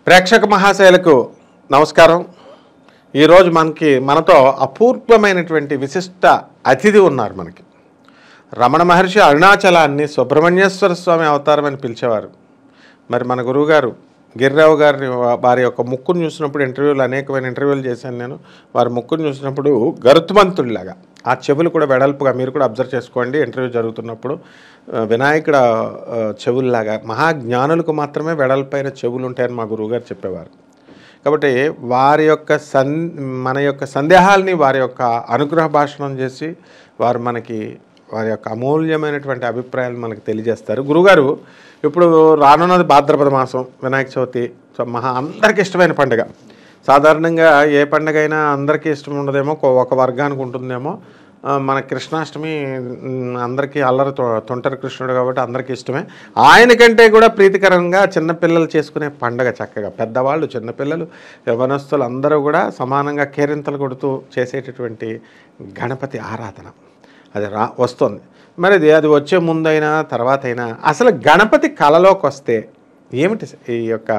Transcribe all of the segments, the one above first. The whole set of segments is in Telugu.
ప్రేక్షక మహాశయులకు నమస్కారం. ఈరోజు మనతో అపూర్వమైనటువంటి విశిష్ట అతిథి ఉన్నారు. మనకి రమణ మహర్షి అరుణాచలాన్ని సుబ్రహ్మణ్యేశ్వర స్వామి అవతారం అని పిలిచేవారు. మరి మన గురువుగారు గిరిరావు గారిని వారి యొక్క ముక్కును చూసినప్పుడు అనేకమైన ఇంటర్వ్యూలు చేశాను నేను. వారి ముక్కును చూసినప్పుడు గరుత్మంతుడిలాగా ఆ చెవులు కూడా వెడల్పుగా, మీరు కూడా అబ్జర్వ్ చేసుకోండి ఇంటర్వ్యూ జరుగుతున్నప్పుడు, వినాయకుడు చెవుల్లాగా మహాజ్ఞానులకు మాత్రమే వెడల్పైన చెవులు ఉంటాయని మా గురువుగారు చెప్పేవారు. కాబట్టి వారి యొక్క మన యొక్క సందేహాల్ని వారి యొక్క అనుగ్రహ భాషణం చేసి వారి యొక్క అమూల్యమైనటువంటి అభిప్రాయాలు మనకు తెలియజేస్తారు. గురుగారు ఇప్పుడు రానున్నది భాద్రపద మాసం, వినాయక చవితి అందరికీ ఇష్టమైన పండుగ. సాధారణంగా ఏ పండుగ అయినా అందరికీ ఇష్టం ఉండదేమో, ఒక వర్గానికి ఉంటుందేమో. మన కృష్ణాష్టమి అందరికీ అల్లరి తొంటరి కృష్ణుడు కాబట్టి అందరికీ ఇష్టమే. ఆయనకంటే కూడా ప్రీతికరంగా చిన్నపిల్లలు చేసుకునే పండుగ. చక్కగా పెద్దవాళ్ళు, చిన్నపిల్లలు, యవనస్తులు అందరూ కూడా సమానంగా కేరింతలు కొడుతూ చేసేటటువంటి గణపతి ఆరాధన అది వస్తుంది. మరి అది వచ్చే ముందైనా తర్వాత అయినా అసలు గణపతి కళలోకి వస్తే ఏమిటి ఈ యొక్క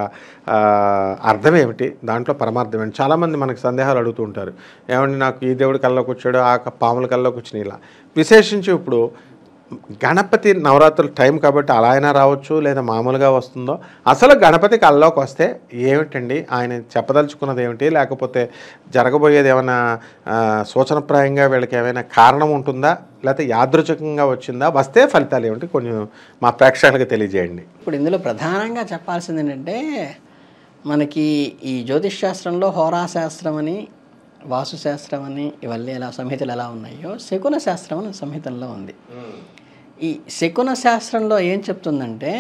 అర్థం ఏమిటి, దాంట్లో పరమార్థం ఏంటి? చాలామంది మనకు సందేహాలు అడుగుతూ ఉంటారు. ఏమండి నాకు ఈ దేవుడి కళ్ళలోకి వచ్చాడు, ఆ పాముల కళ్ళలోకి వచ్చినాయి. ఇలా విశేషించి ఇప్పుడు గణపతి నవరాత్రుల టైం కాబట్టి అలా అయినా రావచ్చు, లేదా మామూలుగా వస్తుందో. అసలు గణపతి కళ్ళలోకి వస్తే ఏమిటండి, ఆయన చెప్పదలుచుకున్నది ఏమిటి, లేకపోతే జరగబోయేది ఏమైనా సూచనప్రాయంగా వీళ్ళకి ఏమైనా కారణం ఉంటుందా, లేకపోతే యాదృచ్ఛికంగా వచ్చిందా, వస్తే ఫలితాలు ఏమిటి కొంచెం మా ప్రేక్షకులకు తెలియజేయండి. ఇప్పుడు ఇందులో ప్రధానంగా చెప్పాల్సింది ఏంటంటే, మనకి ఈ జ్యోతిష్ శాస్త్రంలో హోరాశాస్త్రం అని, వాస్తుశాస్త్రం అని ఇవన్నీ ఎలా సంహితలు ఎలా ఉన్నాయో, శకున శాస్త్రం అని సంహితల్లో ఉంది. ఈ శకున శాస్త్రంలో ఏం చెప్తుందంటే,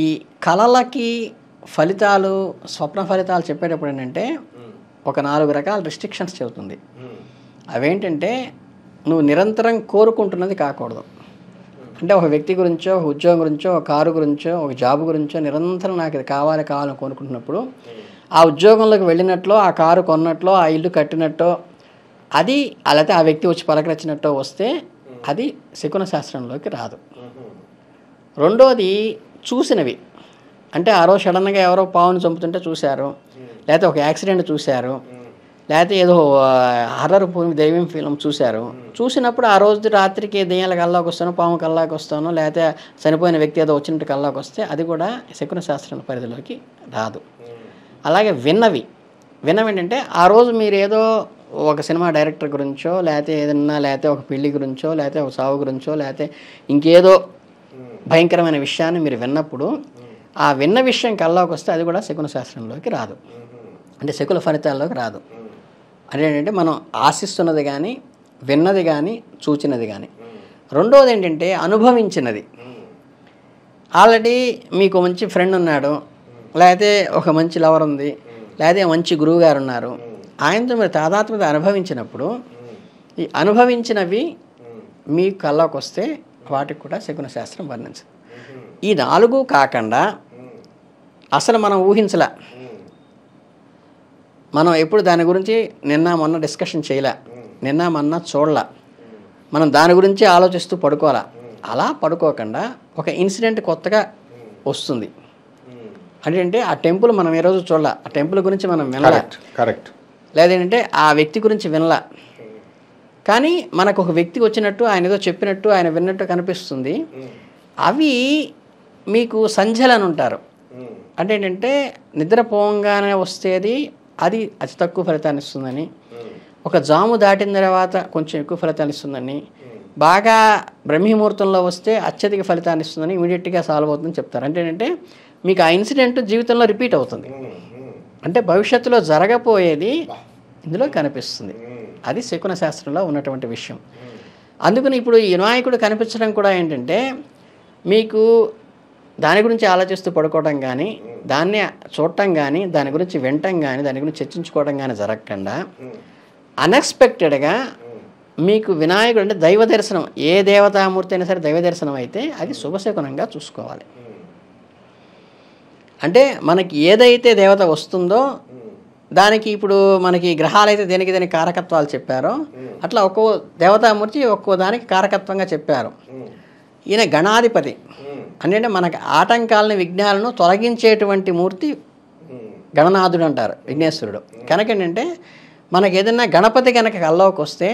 ఈ కళలకి ఫలితాలు, స్వప్న ఫలితాలు చెప్పేటప్పుడు ఏంటంటే ఒక 4 రకాల రిస్ట్రిక్షన్స్ చెబుతుంది. అవేంటంటే, నువ్వు నిరంతరం కోరుకుంటున్నది కాకూడదు. అంటే ఒక వ్యక్తి గురించో, ఒక ఉద్యోగం గురించో, ఒక కారు గురించో, ఒక జాబ్ గురించో నిరంతరం నాకు ఇది కావాలని కోరుకుంటున్నప్పుడు, ఆ ఉద్యోగంలోకి వెళ్ళినట్లో, ఆ కారు కొన్నట్లో, ఆ ఇల్లు కట్టినట్టో, అది అలాగే ఆ వ్యక్తి వచ్చి పలకరించినట్టో వస్తే అది శకున శాస్త్రంలోకి రాదు. రెండోది చూసినవి. అంటే ఆ రోజు సడన్గా ఎవరో పావును చంపుతుంటే చూశారు, లేకపోతే ఒక యాక్సిడెంట్ చూశారు, లేకపోతే ఏదో హర్రర్ దైవం ఫిల్మ్ చూసినప్పుడు ఆ రోజు రాత్రికి దెయ్యాల కల్లాకి వస్తానో, పాము కల్లాకి వస్తానో, లేకపోతే చనిపోయిన వ్యక్తి ఏదో వచ్చినట్టు కల్లాకి వస్తే అది కూడా శకున శాస్త్రం పరిధిలోకి రాదు. అలాగే విన్నవి ఏంటంటే, ఆ రోజు మీరు ఏదో ఒక సినిమా డైరెక్టర్ గురించో, లేకపోతే ఒక పెళ్లి గురించో, లేకపోతే ఒక సావు గురించో, లేకపోతే ఇంకేదో భయంకరమైన విషయాన్ని మీరు విన్నప్పుడు, ఆ విన్న విషయం కల్లోకి వస్తే అది కూడా శకున శాస్త్రంలోకి రాదు. అంటే శకుల ఫలితాల్లోకి రాదు. అదేంటంటే మనం ఆశిస్తున్నది కానీ, విన్నది కానీ, చూచినది కానీ. రెండోది ఏంటంటే అనుభవించినది. ఆల్రెడీ మీకు మంచి ఫ్రెండ్ ఉన్నాడు, లేకపోతే ఒక మంచి లవర్ ఉంది, లేకపోతే మంచి గురువు గారు ఉన్నారు, ఆయనతో మీరు తాదాత్మ్యత అనుభవించినప్పుడు ఈ అనుభవించినవి మీ కళ్ళకు వస్తే వాటికి కూడా శకున శాస్త్రం వర్ణించదు. ఈ 4 కాకుండా అసలు మనం ఊహించలే, మనం ఎప్పుడు దాని గురించి నిన్న మొన్న డిస్కషన్ చేయలే, నిన్న మొన్న చూడలే, మనం దాని గురించి ఆలోచిస్తూ పడుకోవాలా. అలా పడుకోకుండా ఒక ఇన్సిడెంట్ కొత్తగా వస్తుంది అంటే ఆ టెంపుల్ మనం ఏ రోజు చూడాల, ఆ టెంపుల్ గురించి మనం వినలే, కరెక్ట్, లేదంటే ఆ వ్యక్తి గురించి వినలా, కానీ మనకు ఒక వ్యక్తి వచ్చినట్టు, ఆయన ఏదో చెప్పినట్టు, ఆయన విన్నట్టు కనిపిస్తుంది. అవి మీకు సంధ్యలని ఉంటారు. అంటే ఏంటంటే నిద్రపోగానే వస్తేది అది అతి తక్కువ ఫలితాన్ని ఇస్తుందని, ఒక జాము దాటిన తర్వాత కొంచెం ఎక్కువ ఫలితాన్ని ఇస్తుందని, బాగా బ్రహ్మముహూర్తంలో వస్తే అత్యధిక ఫలితాన్ని ఇస్తుందని, ఇమీడియట్గా సాల్వ్ అవుతుందని చెప్తారు. అంటే ఏంటంటే మీకు ఆ ఇన్సిడెంట్ జీవితంలో రిపీట్ అవుతుంది. అంటే భవిష్యత్తులో జరగబోయేది ఇందులో కనిపిస్తుంది. అది శకున శాస్త్రంలో ఉన్నటువంటి విషయం. అందుకని ఇప్పుడు ఈ వినాయకుడు కనిపించడం కూడా ఏంటంటే, మీకు దాని గురించి ఆలోచిస్తూ పడుకోవడం కానీ, దాన్ని చూడటం కానీ, దాని గురించి వినటం కానీ, దాని గురించి చర్చించుకోవడం కానీ జరగకుండా అన్ఎక్స్పెక్టెడ్గా మీకు వినాయకుడు అంటే దైవ దర్శనం, ఏ దేవతామూర్తి అయినా సరే దైవ దర్శనం అయితే అది శుభశకునంగా చూసుకోవాలి. అంటే మనకి ఏదైతే దేవత వస్తుందో దానికి ఇప్పుడు మనకి గ్రహాలు అయితే దేనికి కారకత్వాలు చెప్పారో, అట్లా ఒక్కో దేవతామూర్తి ఒక్కో దానికి కారకత్వంగా చెప్పారు. ఈయన గణాధిపతి. అంటే మనకు ఆటంకాలని, విఘ్నాలను తొలగించేటువంటి మూర్తి గణనాథుడు అంటారు విఘ్నేశ్వరుడు. కనుక ఏంటంటే మనకి ఏదైనా గణపతి కనుక కల్లోకి వస్తే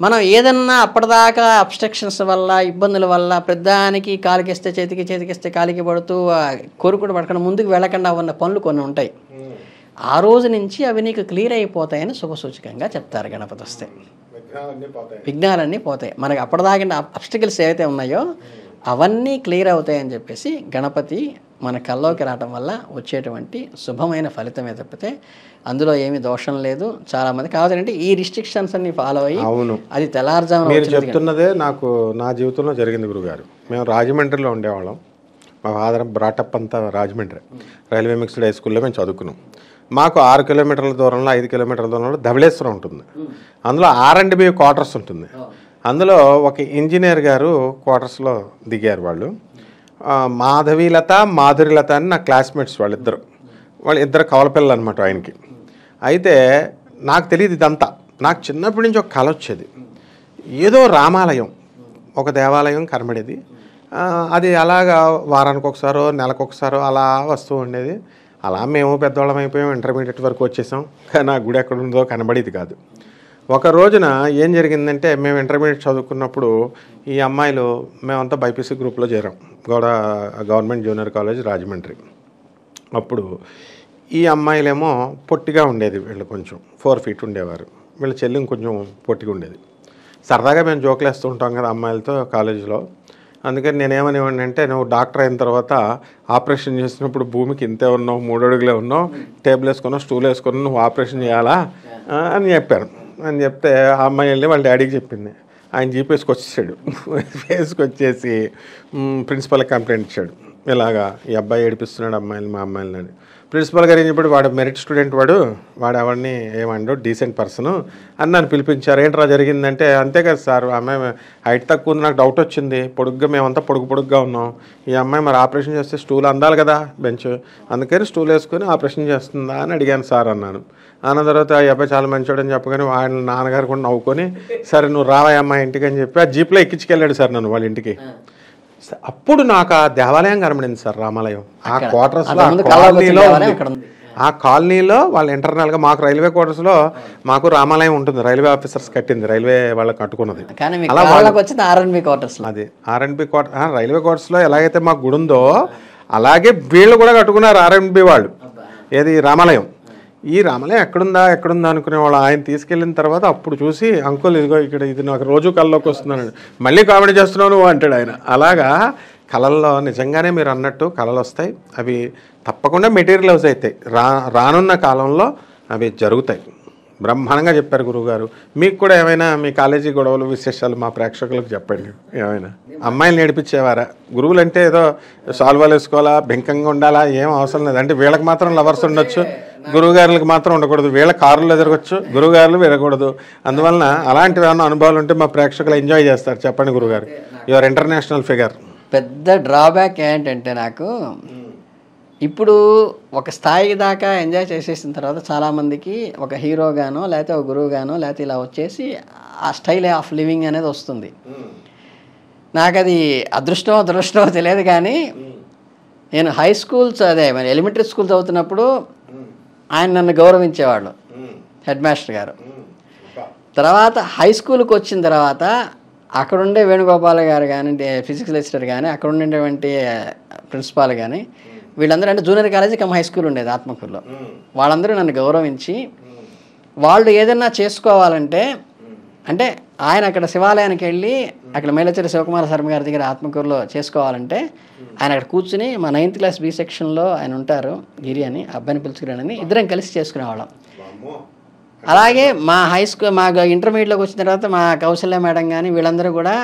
మనం ఏదన్నా అప్పటిదాకా అబ్స్ట్రక్షన్స్ వల్ల ఇబ్బందుల వల్ల పెద్దానికి కాలికిస్తే చేతికి, చేతికిస్తే కాలికి పడుతూ కోరుకుడు పడకుండా ముందుకు వెళ్ళకుండా ఉన్న పనులు కొన్ని ఉంటాయి. ఆ రోజు నుంచి అవి నీకు క్లియర్ అయిపోతాయని శుభసూచకంగా చెప్తారు. గణపతి వస్తే విఘ్నాలన్నీ పోతాయి. మనకి అప్పటిదాకా అబ్స్టికల్స్ ఏవైతే ఉన్నాయో అవన్నీ క్లియర్ అవుతాయని చెప్పేసి గణపతి మన కల్లోకి రావటం వల్ల వచ్చేటువంటి శుభమైన ఫలితమే తప్పితే అందులో ఏమీ దోషం లేదు. చాలామంది కావాలంటే ఈ రిస్ట్రిక్షన్స్ అన్ని ఫాలో అయ్యి అవును అది తెల్లారుజామున మీరు చెప్తున్నదే నాకు నా జీవితంలో జరిగింది గురుగారు. మేము రాజమండ్రిలో ఉండేవాళ్ళం. మా ఫాదర్ బ్రాటప్ అంతా రాజమండ్రి రైల్వే మిక్స్డ్ హై స్కూల్లో మేము చదువుకున్నాం. మాకు 6 కిలోమీటర్ల దూరంలో 5 కిలోమీటర్ల దూరంలో ధవళేశ్వరం ఉంటుంది. అందులో R&B క్వార్టర్స్ ఉంటుంది. అందులో ఒక ఇంజనీర్ గారు క్వార్టర్స్లో దిగారు. వాళ్ళు మాధవీలత మాధురిలత అని నా క్లాస్మేట్స్ వాళ్ళు ఇద్దరు కవలపిల్లలు అనమాట ఆయనకి. అయితే నాకు తెలియదు ఇదంతా. నాకు చిన్నప్పటి నుంచి ఒక కళ వచ్చేది, ఏదో రామాలయం ఒక దేవాలయం కనబడేది. అది అలాగా వారానికి ఒకసారో నెలకు ఒకసారో అలా వస్తూ ఉండేది. అలా మేము పెద్దవాళ్ళం అయిపోయాం, ఇంటర్మీడియట్ వరకు వచ్చేసాం. కానీ ఆ గుడి ఎక్కడ ఉందో కనబడేది కాదు. ఒక రోజున ఏం జరిగిందంటే మేము ఇంటర్మీడియట్ చదువుకున్నప్పుడు ఈ అమ్మాయిలు మేమంతా బైపీసీ గ్రూప్లో చేరాం, గవర్నమెంట్ జూనియర్ కాలేజ్ రాజమండ్రి. అప్పుడు ఈ అమ్మాయిలేమో పొట్టిగా ఉండేది, వీళ్ళు కొంచెం 4 feet ఉండేవారు. వీళ్ళ చెల్లి కొంచెం పొట్టిగా ఉండేది. సరదాగా మేము జోకులు వేస్తూ ఉంటాం కదా అమ్మాయిలతో కాలేజీలో. అందుకని నేనేమనేవాడిని అంటే, నువ్వు డాక్టర్ అయిన తర్వాత ఆపరేషన్ చేసినప్పుడు భూమికి ఇంతే ఉన్నావు, 3 అడుగులే ఉన్నావు, టేబుల్ వేసుకున్నావు, స్టూల్ వేసుకున్నావు, నువ్వు ఆపరేషన్ చేయాలా అని చెప్పాను. అని చెప్తే ఆ అమ్మాయి వెళ్ళి వాళ్ళ డాడీకి చెప్పింది. ఆయన జీపీఎస్కి వచ్చేసాడు. వేసుకొచ్చేసి ప్రిన్సిపల్కి కంప్లైంట్ ఇచ్చాడు, ఇలాగా ఈ అబ్బాయి ఏడిపిస్తున్నాడు అమ్మాయిలు మా అమ్మాయిలని. ప్రిన్సిపల్ గారు ఏం చెప్పాడు, వాడు మెరిట్ స్టూడెంట్, వాడు ఎవరిని ఏమండో డీసెంట్ పర్సన్ అని నన్ను పిలిపించారు. ఏంట్రా జరిగిందంటే, అంతే కదా సార్, అమ్మాయి హైట్ తక్కువ ఉంది, నాకు డౌట్ వచ్చింది, పొడుగ్గా మేమంతా పొడుగ్గా ఉన్నాం, ఈ అమ్మాయి మరి ఆపరేషన్ చేస్తే స్టూల్ అందాలి కదా బెంచ్, అందుకని స్టూల్ వేసుకొని ఆపరేషన్ చేస్తుందా అని అడిగాను సార్ అన్నాను. అన్న తర్వాత ఈ అబ్బాయి చాలా మంచివాడు అని చెప్పగానే ఆయన నాన్నగారు కూడా నవ్వుకొని, సరే నువ్వు రావా అమ్మాయి ఇంటికి అని చెప్పి ఆ జీప్లో ఎక్కించుకెళ్ళాడు సార్ నన్ను వాళ్ళ ఇంటికి. అప్పుడు నాకు ఆ దేవాలయం కనబడింది సార్, రామాలయం. ఆ క్వార్టర్స్లో ఆ కాలనీలో వాళ్ళ ఇంటర్నల్గా మాకు రైల్వే క్వార్టర్స్లో మాకు రామాలయం ఉంటుంది, రైల్వే ఆఫీసర్స్ కట్టింది, రైల్వే వాళ్ళకి కట్టుకున్నది. అది R&B క్వార్టర్, రైల్వే క్వార్టర్స్లో ఎలాగైతే మాకు గుడి ఉందో అలాగే వీళ్ళు కూడా కట్టుకున్నారు R&B వాళ్ళు. ఏది రామాలయం. ఈ రామాలయం ఎక్కడుందా అనుకునేవాళ్ళు. ఆయన తీసుకెళ్ళిన తర్వాత అప్పుడు చూసి, అంకుల్ ఇదిగో ఇక్కడ ఇది నాకు రోజు కళ్ళలోకి వస్తున్నాను, మళ్ళీ కామెడీ చేస్తున్నావు నువ్వు అంటాడు ఆయన. అలాగా కళల్లో నిజంగానే మీరు అన్నట్టు కళలు వస్తాయి, అవి తప్పకుండా మెటీరియలైజ్ అవుతాయి. రానున్న కాలంలో అవి జరుగుతాయి. బ్రహ్మాండంగా చెప్పారు గురువుగారు. మీకు కూడా ఏమైనా మీ కాలేజీ గొడవలు విశేషాలు మా ప్రేక్షకులకు చెప్పండి. ఏమైనా అమ్మాయిలు నేర్పించేవారా? గురువులు అంటే ఏదో సాల్వాలు వేసుకోవాలా, బెంకంగా ఉండాలా, ఏం అవసరం లేదు. అంటే వీళ్ళకి మాత్రం లవర్స్ ఉండొచ్చు, గురువుగారులకు మాత్రం ఉండకూడదు. వీళ్ళ కారులు ఎదరగొచ్చు, గురువుగారులు విరగకూడదు. అందువలన అలాంటివి ఏమైనా అనుభవాలు ఉంటే మా ప్రేక్షకులు ఎంజాయ్ చేస్తారు. చెప్పండి గురుగారు, యువర్ ఇంటర్నేషనల్ ఫిగర్. పెద్ద డ్రాబ్యాక్ ఏంటంటే, నాకు ఇప్పుడు ఒక స్థాయి దాకా ఎంజాయ్ చేసేసిన తర్వాత చాలామందికి ఒక హీరోగానో లేకపోతే ఒక గురువుగానో లేకపోతే ఇలా వచ్చేసి ఆ స్టైల్ ఆఫ్ లివింగ్ అనేది వస్తుంది. నాకు అది అదృష్టమో తెలియదు, కానీ నేను హై స్కూల్స్ ఎలిమెంటరీ స్కూల్ చదువుతున్నప్పుడు ఆయన నన్ను గౌరవించేవాళ్ళు, హెడ్ మాస్టర్ గారు. తర్వాత హై స్కూల్కి వచ్చిన తర్వాత అక్కడుండే వేణుగోపాల్ గారు కానీ, ఫిజిక్స్ లెక్చరర్ కానీ, అక్కడ ఉండేటువంటి ప్రిన్సిపాల్ కానీ, వీళ్ళందరూ అంటే junior college come high school ఉండేది ఆత్మకూరులో. వాళ్ళందరూ నన్ను గౌరవించి వాళ్ళు ఏదన్నా చేసుకోవాలంటే, అంటే ఆయన అక్కడ శివాలయానికి వెళ్ళి అక్కడ మేలచెరి శివకుమార శర్మ గారి దగ్గర ఆత్మకూరులో చేసుకోవాలంటే ఆయన అక్కడ కూర్చుని మా 9th క్లాస్ బి సెక్షన్లో ఆయన ఉంటారు, గిరి అని, అబ్బాయిని పిలుచుకురానని, ఇద్దరం కలిసి చేసుకునేవాళ్ళం. అలాగే మా హై స్కూల్ మా ఇంటర్మీడియట్లోకి వచ్చిన తర్వాత మా కౌశల్య మేడం కానీ వీళ్ళందరూ కూడా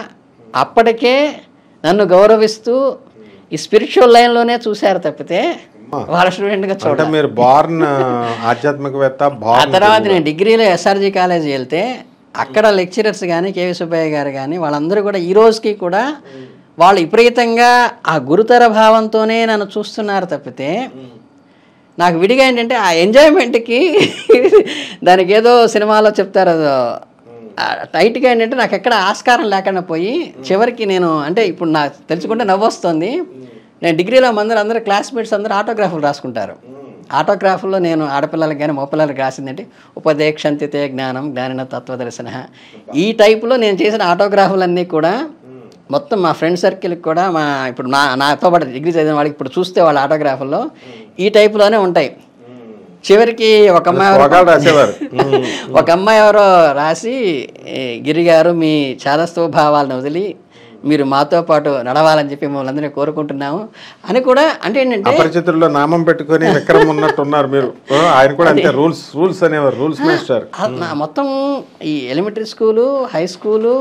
అప్పటికే నన్ను గౌరవిస్తూ ఈ స్పిరిచువల్ లైన్లోనే చూశారు తప్పితే వాళ్ళ స్టూడెంట్గా చూడండి. మీరు బార్న్ ఆధ్యాత్మికవేత్త. ఆ తర్వాత నేను డిగ్రీలో SRG కాలేజీ వెళ్తే అక్కడ లెక్చరర్స్ కానీ, కేవీ సుబ్బయ్య గారు కానీ వాళ్ళందరూ కూడా ఈ రోజుకి కూడా వాళ్ళు విపరీతంగా ఆ గురుతర భావంతోనే నన్ను చూస్తున్నారు తప్పితే, నాకు విడిగా ఏంటంటే ఆ ఎంజాయ్మెంట్కి దానికి ఏదో సినిమాలో చెప్తారు టైట్గా ఏంటంటే నాకు ఎక్కడ ఆస్కారం లేకుండా పోయి చివరికి నేను అంటే ఇప్పుడు నాకు తెలుసుకుంటే నవ్వు వస్తుంది. నేను డిగ్రీలో అందరూ క్లాస్మేట్స్ అందరూ ఆటోగ్రాఫ్లు రాసుకుంటారు. ఆటోగ్రాఫ్లో నేను ఆడపిల్లలకి కానీ మగపిల్లలకి రాసిందంటే ఉపదేక్షంతితే జ్ఞానం జ్ఞానిన తత్వదర్శన. ఈ టైపులో నేను చేసిన ఆటోగ్రాఫ్లన్నీ కూడా మొత్తం మా ఫ్రెండ్ సర్కిల్కి కూడా ఇప్పుడు నాతో పాటు డిగ్రీ చదివిన వాళ్ళకి ఇప్పుడు చూస్తే వాళ్ళ ఆటోగ్రాఫ్లో ఈ టైపులోనే ఉంటాయి. చివరికి ఒక అమ్మాయి ఎవరో రాసి, గిరి గారు మీ చాదస్తవ భావాలను వదిలి మీరు మాతో పాటు నడవాలని చెప్పి మమ్మల్ని అందరినీ కోరుకుంటున్నాము అని కూడా. అంటే ఏంటంటే అపరిచితుల్లో నామం పెట్టుకొని విక్రమ్ ఉన్నట్టున్నారు మీరు. ఆయన కూడా అంతే రూల్స్ అనేవారు, రూల్స్ మాస్టర్. మొత్తం ఈ elementary school, high school,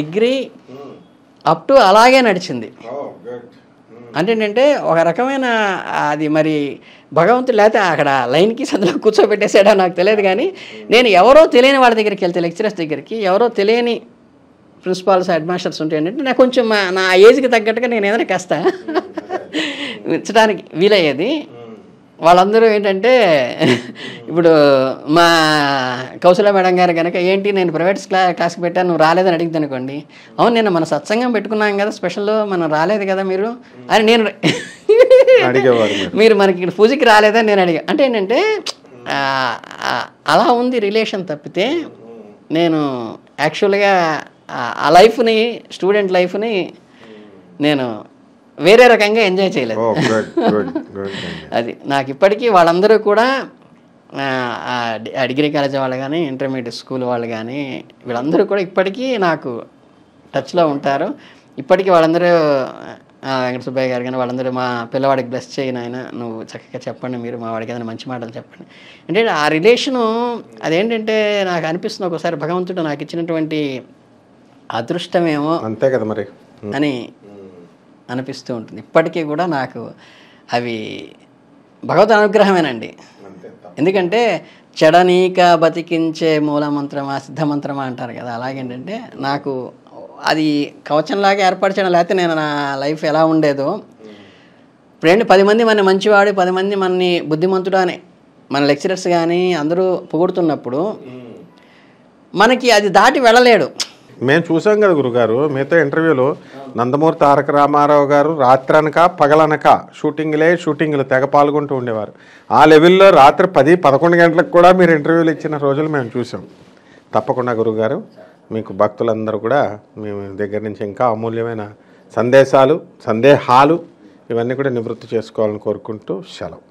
degree up to అలాగే నడిచింది. అంటే ఏంటంటే ఒక రకమైన అది మరి భగవంతుడు లేకపోతే అక్కడ లైన్కి సందులో కూర్చోబెట్టేసాడో నాకు తెలియదు. కానీ నేను ఎవరో తెలియని వాళ్ళ దగ్గరికి వెళ్తే, లెక్చరర్స్ దగ్గరికి, ఎవరో తెలియని ప్రిన్సిపాల్స్, హెడ్ మాస్టర్స్ ఉంటే ఏంటంటే నాకు కొంచెం నా ఏజ్కి తగ్గట్టుగా నేను ఏదైనా కాస్త ఇచ్చడానికి వీలయ్యేది. వాళ్ళందరూ ఏంటంటే ఇప్పుడు మా కౌశల్య మేడం గారు కనుక ఏంటి నేను ప్రైవేట్ క్లాస్కి పెట్టాను నువ్వు రాలేదని అడిగింది అనుకోండి, అవును నేను మన సత్సంగం పెట్టుకున్నాం కదా స్పెషల్, మనం రాలేదు కదా మీరు అని నేను మీరు మనకి ఇక్కడ పూజకి రాలేదని నేను అడిగా. అంటే ఏంటంటే అలా ఉంది రిలేషన్ తప్పితే నేను యాక్చువల్గా ఆ లైఫ్ని, స్టూడెంట్ లైఫ్ని నేను వేరే రకంగా ఎంజాయ్ చేయలేదు. అది నాకు ఇప్పటికీ వాళ్ళందరూ కూడా డిగ్రీ కాలేజ్ వాళ్ళు కానీ, ఇంటర్మీడియట్ స్కూల్ వాళ్ళు కానీ, వీళ్ళందరూ కూడా ఇప్పటికీ నాకు టచ్లో ఉంటారు. ఇప్పటికీ వాళ్ళందరూ వెంకట సుబ్బయ్య గారు కానీ వాళ్ళందరూ మా పిల్లవాడికి బ్లెస్ చేయను, ఆయన నువ్వు చక్కగా చెప్పండి, మీరు మా వాడికి ఏదైనా మంచి మాటలు చెప్పండి. అంటే ఆ రిలేషను అదేంటంటే నాకు అనిపిస్తుంది ఒకసారి భగవంతుడు నాకు ఇచ్చినటువంటి అదృష్టమేమో అంతే కదా మరి అని అనిపిస్తూ ఉంటుంది. ఇప్పటికీ కూడా నాకు అవి భగవద్ అనుగ్రహమేనండి. ఎందుకంటే చెడనీక బతికించే మూలమంత్రమా సిద్ధమంత్రమా అంటారు కదా, అలాగేంటంటే నాకు అది కవచంలాగా ఏర్పరచడం. లేకపోతే నేను నా లైఫ్ ఎలా ఉండేదో ఇప్పుడు 10 మంది మన మంచివాడు, 10 మంది మనని బుద్ధిమంతుడు అని మన లెక్చరర్స్ కానీ అందరూ పొగుడుతున్నప్పుడు మనకి అది దాటి వెళ్ళలేడు. మేము చూసాం కదా గురుగారు మీతో ఇంటర్వ్యూలో, నందమూరి తారక రామారావు గారు రాత్రనక పగలనక షూటింగ్లు తెగ పాల్గొంటూ ఉండేవారు. ఆ లెవెల్లో రాత్రి 10-11 గంటలకు కూడా మీరు ఇంటర్వ్యూలు ఇచ్చిన రోజులు మేము చూసాం. తప్పకుండా గురుగారు మీకు భక్తులందరూ కూడా మీ దగ్గర నుంచి ఇంకా అమూల్యమైన సందేహాలు ఇవన్నీ కూడా నివృత్తి చేసుకోవాలని కోరుకుంటూ సెలవు.